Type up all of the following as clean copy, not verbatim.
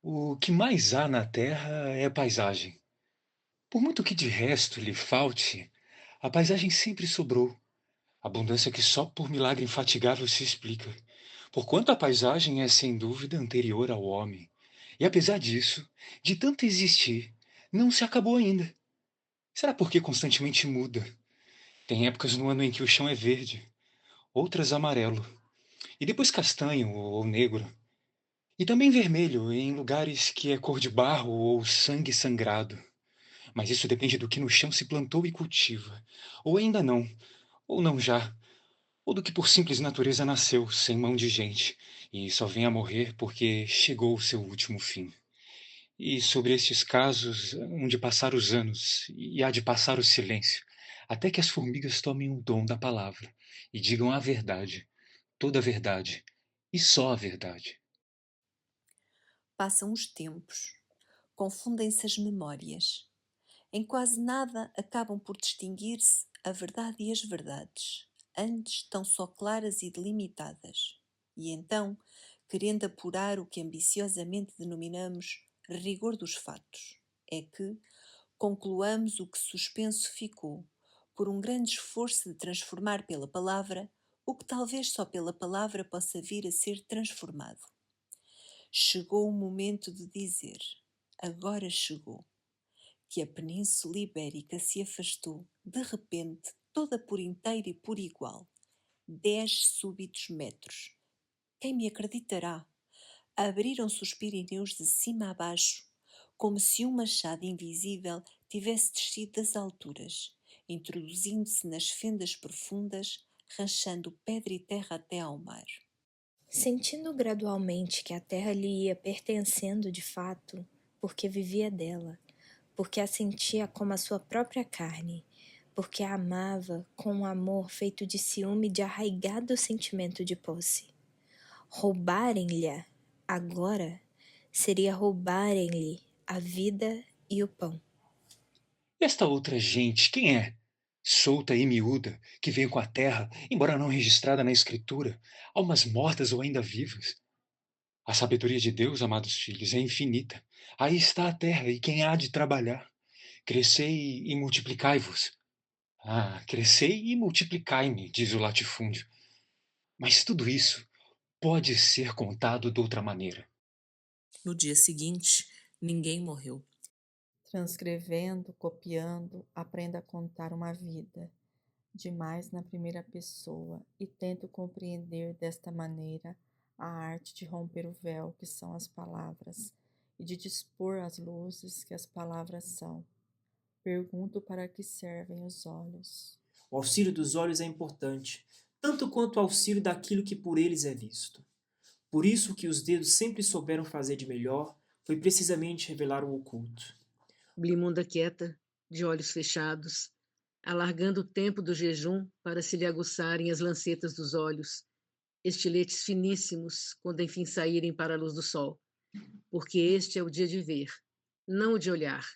O que mais há na terra é paisagem. Por muito que de resto lhe falte, a paisagem sempre sobrou. Abundância que só por milagre infatigável se explica. Porquanto a paisagem é sem dúvida anterior ao homem. E apesar disso, de tanto existir, não se acabou ainda. Será porque constantemente muda? Tem épocas no ano em que o chão é verde, outras amarelo, e depois castanho ou negro. E também vermelho em lugares que é cor de barro ou sangue sangrado. Mas isso depende do que no chão se plantou e cultiva. Ou ainda não, ou não já. Ou do que por simples natureza nasceu, sem mão de gente, e só vem a morrer porque chegou o seu último fim. E sobre estes casos, hão de passar os anos, e há de passar o silêncio, até que as formigas tomem o dom da palavra e digam a verdade, toda a verdade, e só a verdade. Passam os tempos, confundem-se as memórias. Em quase nada acabam por distinguir-se a verdade e as verdades. Antes estão só claras e delimitadas. E então, querendo apurar o que ambiciosamente denominamos rigor dos fatos, é que concluamos o que suspenso ficou, por um grande esforço de transformar pela palavra o que talvez só pela palavra possa vir a ser transformado. Chegou o momento de dizer: agora chegou, que a Península Ibérica se afastou, de repente, toda por inteiro e por igual. 10 súbitos metros. Quem me acreditará? Abriram-se os Pirineus de cima a baixo, como se um machado invisível tivesse descido das alturas, introduzindo-se nas fendas profundas, ranchando pedra e terra até ao mar. Sentindo gradualmente que a terra lhe ia pertencendo de fato, porque vivia dela, porque a sentia como a sua própria carne, porque a amava com um amor feito de ciúme e de arraigado sentimento de posse. Roubarem-lhe agora seria roubarem-lhe a vida e o pão. Esta outra gente, quem é? Solta e miúda, que veio com a terra, embora não registrada na Escritura, almas mortas ou ainda vivas. A sabedoria de Deus, amados filhos, é infinita. Aí está a terra e quem há de trabalhar. Crescei e multiplicai-vos. Ah, crescei e multiplicai-me, diz o latifúndio. Mas tudo isso pode ser contado de outra maneira. No dia seguinte, ninguém morreu. Transcrevendo, copiando, aprendo a contar uma vida, demais na primeira pessoa, e tento compreender desta maneira a arte de romper o véu que são as palavras e de dispor as luzes que as palavras são. Pergunto para que servem os olhos. O auxílio dos olhos é importante, tanto quanto o auxílio daquilo que por eles é visto. Por isso o que os dedos sempre souberam fazer de melhor foi precisamente revelar o oculto. Blimunda quieta, de olhos fechados, alargando o tempo do jejum para se lhe aguçarem as lancetas dos olhos, estiletes finíssimos quando enfim saírem para a luz do sol, porque este é o dia de ver, não o de olhar,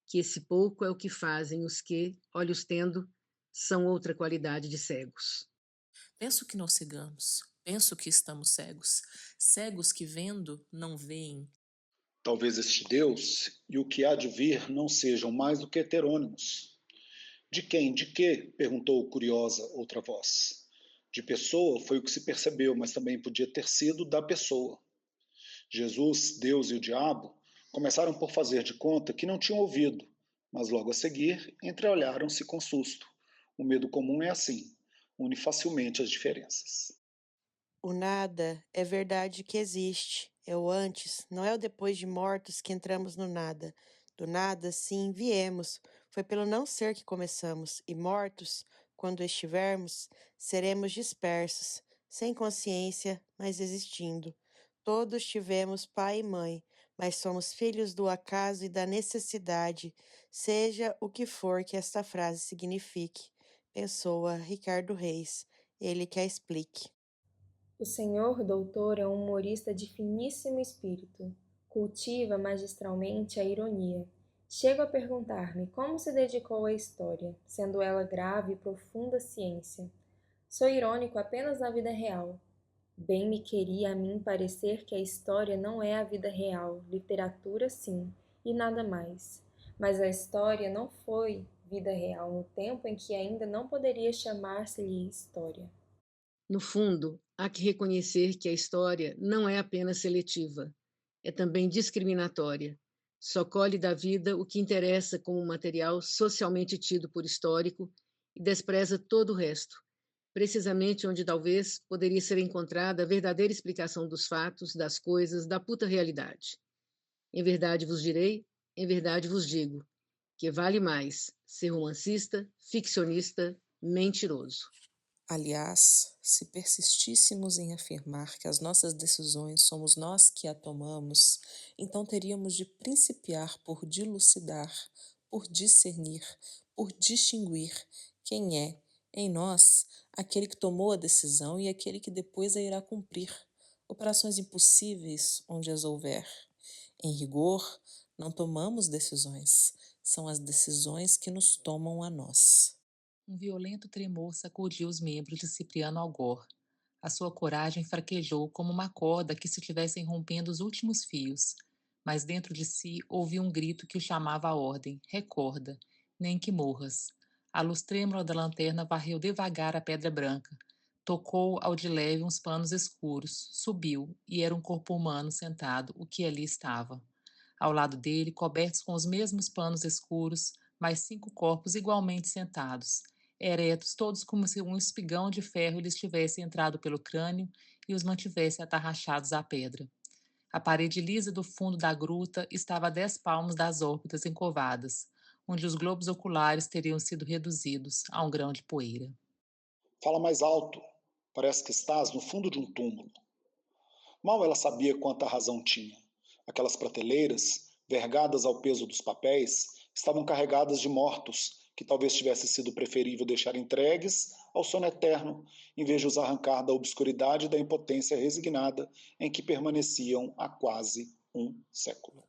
que esse pouco é o que fazem os que, olhos tendo, são outra qualidade de cegos. Penso que não cegamos, penso que estamos cegos, cegos que vendo não veem. Talvez este Deus e o que há de vir não sejam mais do que heterônimos. De quem, de quê? Perguntou curiosa outra voz. De pessoa foi o que se percebeu, mas também podia ter sido da pessoa. Jesus, Deus e o diabo começaram por fazer de conta que não tinham ouvido, mas logo a seguir entreolharam-se com susto. O medo comum é assim, une facilmente as diferenças. O nada é verdade que existe. É o antes, não é o depois de mortos que entramos no nada. Do nada, sim, viemos. Foi pelo não ser que começamos. E mortos, quando estivermos, seremos dispersos, sem consciência, mas existindo. Todos tivemos pai e mãe, mas somos filhos do acaso e da necessidade, seja o que for que esta frase signifique. Pensou a Ricardo Reis, ele que a explique. O senhor doutor é um humorista de finíssimo espírito. Cultiva magistralmente a ironia. Chego a perguntar-me como se dedicou à história, sendo ela grave e profunda ciência. Sou irônico apenas na vida real. Bem me queria a mim parecer que a história não é a vida real, literatura sim, e nada mais. Mas a história não foi vida real no tempo em que ainda não poderia chamar-se-lhe história. No fundo, há que reconhecer que a história não é apenas seletiva, é também discriminatória. Só colhe da vida o que interessa como material socialmente tido por histórico e despreza todo o resto, precisamente onde talvez poderia ser encontrada a verdadeira explicação dos fatos, das coisas, da puta realidade. Em verdade vos direi, em verdade vos digo, que vale mais ser romancista, ficcionista, mentiroso. Aliás, se persistíssemos em afirmar que as nossas decisões somos nós que a tomamos, então teríamos de principiar por dilucidar, por discernir, por distinguir quem é, em nós, aquele que tomou a decisão e aquele que depois a irá cumprir. Operações impossíveis onde as houver. Em rigor, não tomamos decisões, são as decisões que nos tomam a nós. Um violento tremor sacudiu os membros de Cipriano Algor. A sua coragem fraquejou como uma corda que se estivessem rompendo os últimos fios. Mas dentro de si ouviu um grito que o chamava à ordem. Recorda, nem que morras. A luz trêmula da lanterna varreu devagar a pedra branca. Tocou ao de leve uns panos escuros. Subiu, e era um corpo humano sentado, o que ali estava. Ao lado dele, cobertos com os mesmos panos escuros, mais 5 corpos igualmente sentados, eretos, todos como se um espigão de ferro lhes tivesse entrado pelo crânio e os mantivesse atarrachados à pedra. A parede lisa do fundo da gruta estava a 10 palmos das órbitas encovadas, onde os globos oculares teriam sido reduzidos a um grão de poeira. Fala mais alto. Parece que estás no fundo de um túmulo. Mal ela sabia quanta razão tinha. Aquelas prateleiras, vergadas ao peso dos papéis, estavam carregadas de mortos, que talvez tivesse sido preferível deixar entregues ao sono eterno, em vez de os arrancar da obscuridade e da impotência resignada em que permaneciam há quase um século.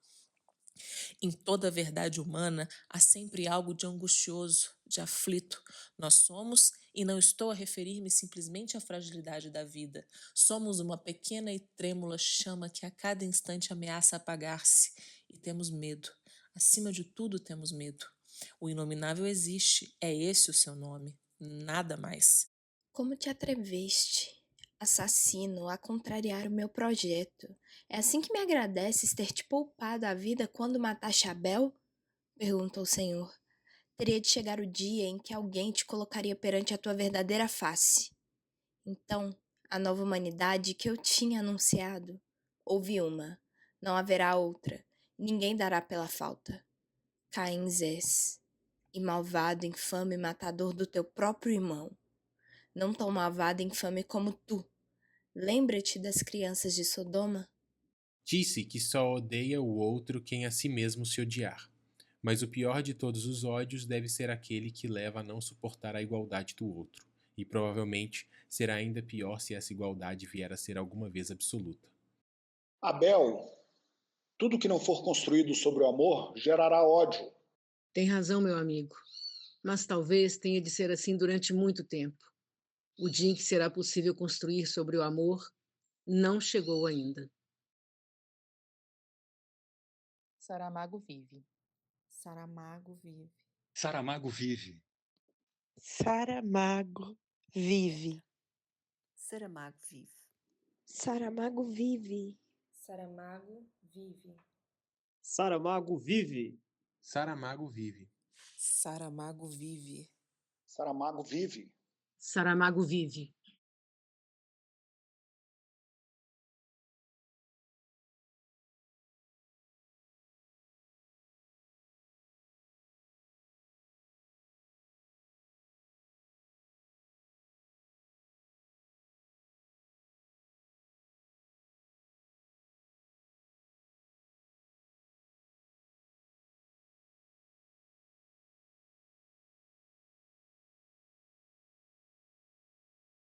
Em toda a verdade humana, há sempre algo de angustioso, de aflito. Nós somos, e não estou a referir-me simplesmente à fragilidade da vida, somos uma pequena e trêmula chama que a cada instante ameaça apagar-se, e temos medo. Acima de tudo, temos medo. O inominável existe, é esse o seu nome, nada mais. Como te atreveste, assassino, a contrariar o meu projeto? É assim que me agradeces ter te poupado a vida quando mataste Abel? Perguntou o Senhor. Teria de chegar o dia em que alguém te colocaria perante a tua verdadeira face. Então, a nova humanidade que eu tinha anunciado, houve uma, não haverá outra, ninguém dará pela falta. Caim és, e malvado, infame matador do teu próprio irmão. Não tão malvado e infame como tu. Lembra-te das crianças de Sodoma? Disse que só odeia o outro quem a si mesmo se odiar. Mas o pior de todos os ódios deve ser aquele que leva a não suportar a igualdade do outro, e provavelmente será ainda pior se essa igualdade vier a ser alguma vez absoluta. Abel, tudo que não for construído sobre o amor gerará ódio. Tem razão, meu amigo, mas talvez tenha de ser assim durante muito tempo. O dia em que será possível construir sobre o amor não chegou ainda. Saramago vive. Saramago vive. Saramago vive. Saramago vive. Saramago vive. Saramago vive. Saramago vive. Saramago vive. Saramago vive. Saramago vive. Saramago vive. Saramago vive.